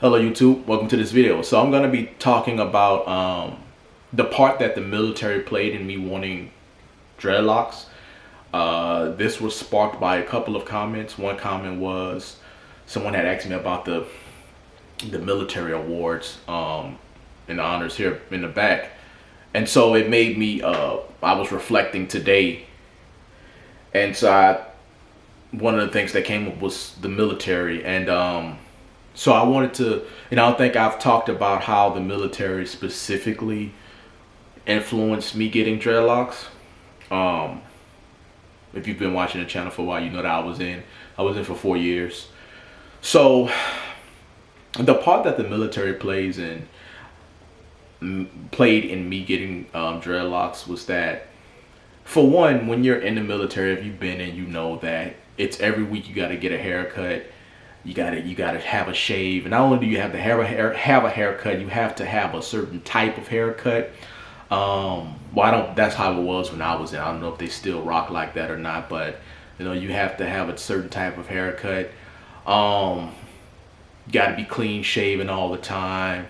Hello YouTube, welcome to this video. So I'm going to be talking about the part that the military played in me wanting dreadlocks. This was sparked by a couple of comments. One comment was someone had asked me about the military awards and the honors here in the back. And so it made me, I was reflecting today. And so one of the things that came up was the military. And so I wanted to, I think I've talked about how the military specifically influenced me getting dreadlocks. If you've been watching the channel for a while, you know that I was in for 4 years. So the part that the military played in me getting dreadlocks was that, for one, when you're in the military, if you've been in, you know that it's every week you got to get a haircut. You gotta have a shave, and not only do you have to have a haircut, you have to have a certain type of haircut. That's how it was when I was in. I don't know if they still rock like that or not, but you have to have a certain type of haircut. You gotta be clean shaven all the time.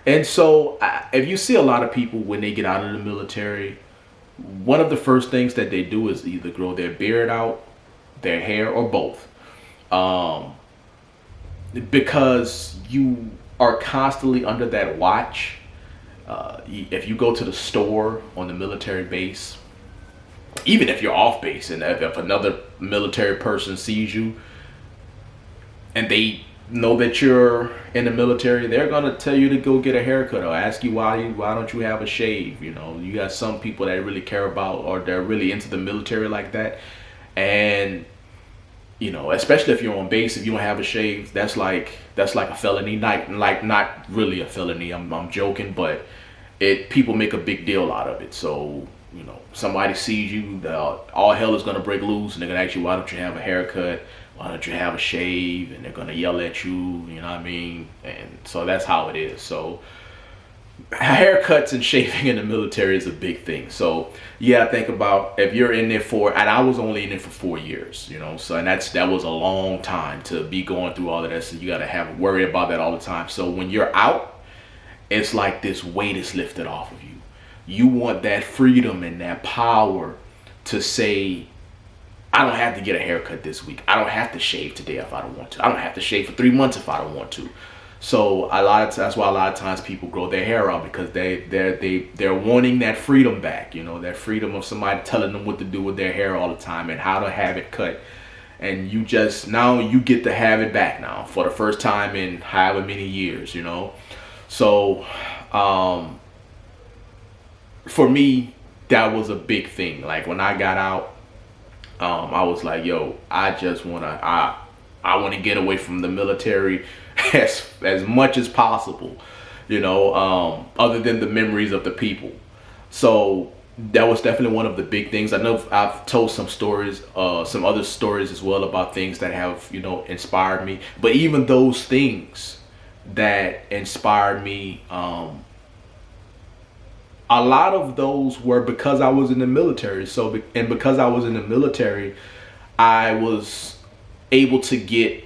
And so if you see a lot of people when they get out of the military, one of the first things that they do is either grow their beard out, their hair, or both. Because you are constantly under that watch. If you go to the store on the military base, even if you're off base, and if another military person sees you and they know that you're in the military, they're gonna tell you to go get a haircut or ask you why don't you have a shave. You got some people that really care about, or they're really into the military like that. And especially if you're on base, if you don't have a shave, that's like a felony. Not really a felony. I'm joking, but people make a big deal out of it. So somebody sees you, all hell is gonna break loose, and they're gonna ask you, why don't you have a haircut? Why don't you have a shave? And they're gonna yell at you. You know what I mean? And so that's how it is. So haircuts and shaving in the military is a big thing. So you gotta think about, if you're in there and I was only in there for 4 years, so, and that was a long time to be going through all of that. So you gotta worry about that all the time. So when you're out, it's like this weight is lifted off of you. You want that freedom and that power to say, I don't have to get a haircut this week. I don't have to shave today if I don't want to. I don't have to shave for 3 months if I don't want to. So that's why a lot of times people grow their hair out, because they're wanting that freedom back. That freedom of somebody telling them what to do with their hair all the time and how to have it cut. And now you get to have it back now for the first time in however many years. So for me, that was a big thing. Like when I got out, I was like, yo, I want to get away from the military as much as possible, other than the memories of the people. So that was definitely one of the big things. I know I've told some other stories as well about things that have, inspired me. But even those things that inspired me, a lot of those were because I was in the military. And because I was in the military, I was able to get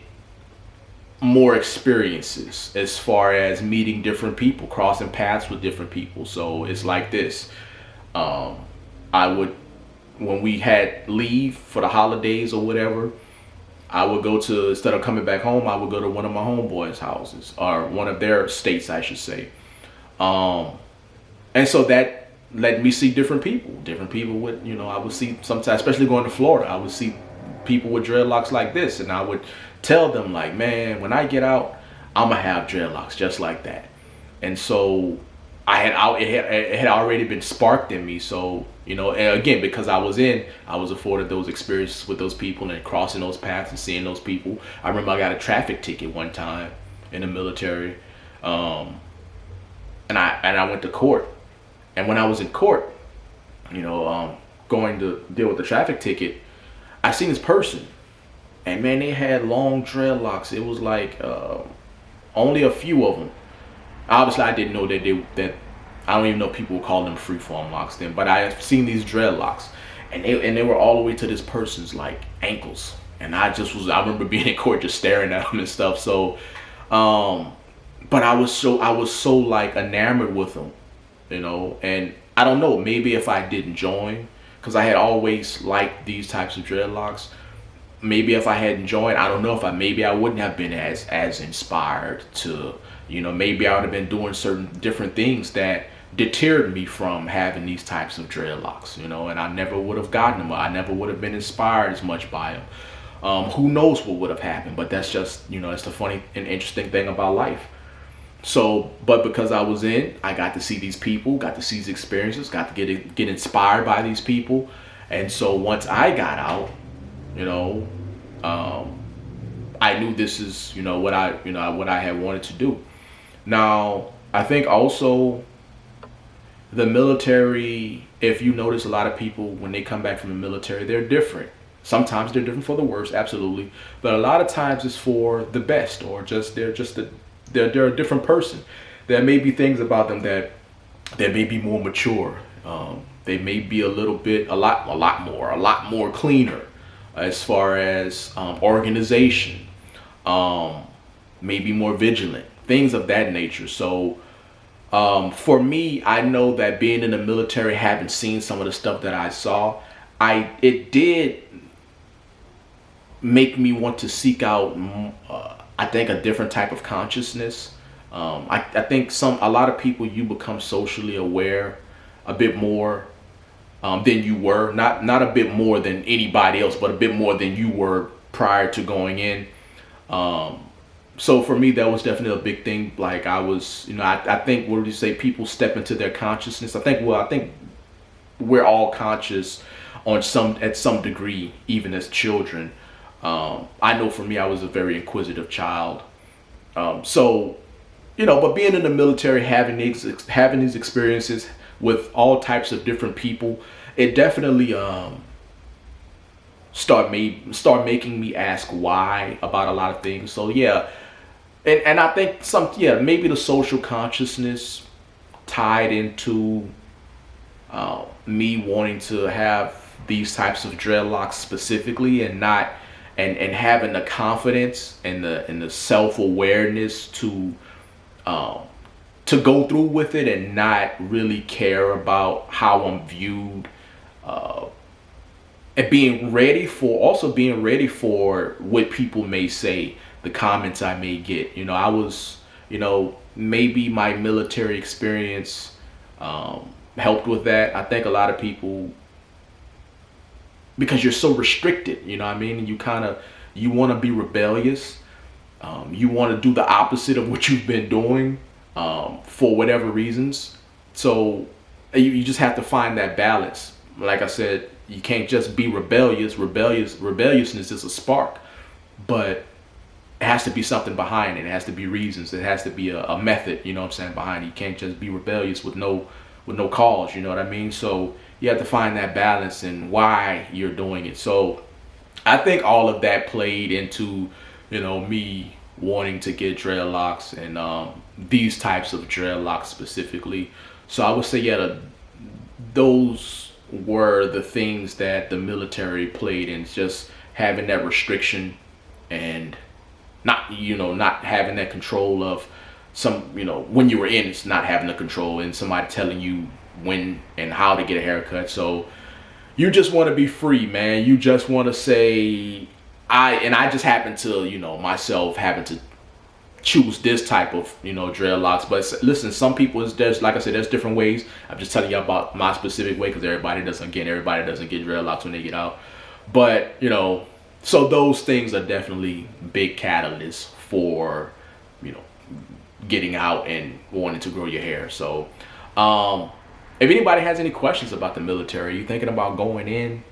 more experiences as far as meeting different people, crossing paths with different people. So it's like this. When we had leave for the holidays or whatever, I would instead of coming back home, I would go to one of my homeboys' houses, or one of their states, I should say. And so that let me see different people with, I would see sometimes, especially going to Florida, I would see people with dreadlocks like this, and I would tell them, like, man, when I get out, I'm gonna have dreadlocks just like that. And so it had already been sparked in me. So and again, because I was afforded those experiences with those people and crossing those paths and seeing those people. I remember I got a traffic ticket one time in the military, and I went to court. And when I was in court, going to deal with the traffic ticket, I seen this person, and man, they had long dreadlocks. It was like only a few of them. Obviously, I didn't know that I don't even know people would call them freeform locks then, but I have seen these dreadlocks, and they were all the way to this person's like ankles. And I remember being in court just staring at them and stuff. So but I was so like enamored with them, you know. And I don't know, maybe if I didn't join, because I had always liked these types of dreadlocks. Maybe if I hadn't joined, I don't know if maybe I wouldn't have been as inspired to, you know, maybe I would have been doing certain different things that deterred me from having these types of dreadlocks, you know. And I never would have gotten them. I never would have been inspired as much by them. Who knows what would have happened? But that's just, you know, it's the funny and interesting thing about life. So, but because I was in, I got to see these people, got to see these experiences, got to get inspired by these people. And so once I got out, you know, I knew this is, you know, what I had wanted to do. Now, I think also the military, if you notice, a lot of people when they come back from the military, they're different. Sometimes they're different for the worse, absolutely, but a lot of times it's for the best, or just they're a different person. There may be things about them that may be more mature. They may be a lot more cleaner as far as organization. Maybe more vigilant, things of that nature. So for me, I know that being in the military, having seen some of the stuff that I saw, it did make me want to seek out, I think, a different type of consciousness. I think a lot of people, you become socially aware a bit more than you were. Not a bit more than anybody else, but a bit more than you were prior to going in. So for me, that was definitely a big thing. Like I was, you know, I think, what would you say, people step into their consciousness. I think we're all conscious at some degree, even as children. I know for me, I was a very inquisitive child. So, you know, but being in the military, having these experiences with all types of different people, it definitely start making me ask why about a lot of things. So yeah, and I think maybe the social consciousness tied into me wanting to have these types of dreadlocks specifically, and not and having the confidence and the self-awareness to go through with it and not really care about how I'm viewed, and being ready for what people may say, the comments I may get. You know, I was, you know, maybe my military experience helped with that. I think a lot of people, because you're so restricted, you know what I mean? You want to be rebellious. You want to do the opposite of what you've been doing for whatever reasons. So you just have to find that balance. Like I said, you can't just be rebellious. Rebelliousness is a spark, but it has to be something behind it. It has to be reasons. It has to be a method, you know what I'm saying, behind it. You can't just be rebellious with no cause, you know what I mean? So you have to find that balance and why you're doing it. So I think all of that played into, you know, me wanting to get dreadlocks, and these types of dreadlocks specifically. So I would say, yeah, those were the things that the military played in, just having that restriction and not having that control of some, you know, when you were in, it's not having the control and somebody telling you when and how to get a haircut. So you just want to be free, man. You just want to say, I just happen to, you know, myself having to choose this type of, you know, dreadlocks. But listen, some people, there's, like I said, there's different ways. I'm just telling you about my specific way, because everybody doesn't get dreadlocks when they get out. But, you know, so those things are definitely big catalysts for, you know, getting out and wanting to grow your hair. So if anybody has any questions about the military, you thinking about going in,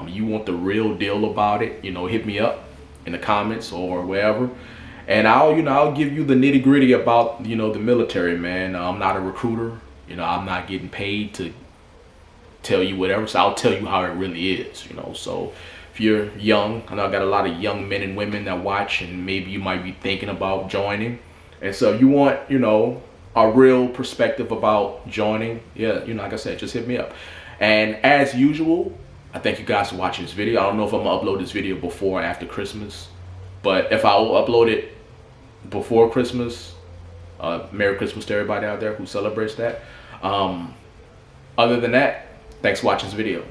you want the real deal about it, you know, hit me up in the comments or wherever, and I'll give you the nitty gritty about, you know, the military, man. I'm not a recruiter, you know, I'm not getting paid to tell you whatever, so I'll tell you how it really is, you know. So if you're young, I know I got a lot of young men and women that watch, and maybe you might be thinking about joining, and so you want, you know, a real perspective about joining, yeah, you know, like I said, just hit me up. And as usual, I thank you guys for watching this video. I don't know if I'm gonna upload this video before or after Christmas, but if I will upload it before Christmas, Merry Christmas to everybody out there who celebrates that. Other than that, thanks for watching this video.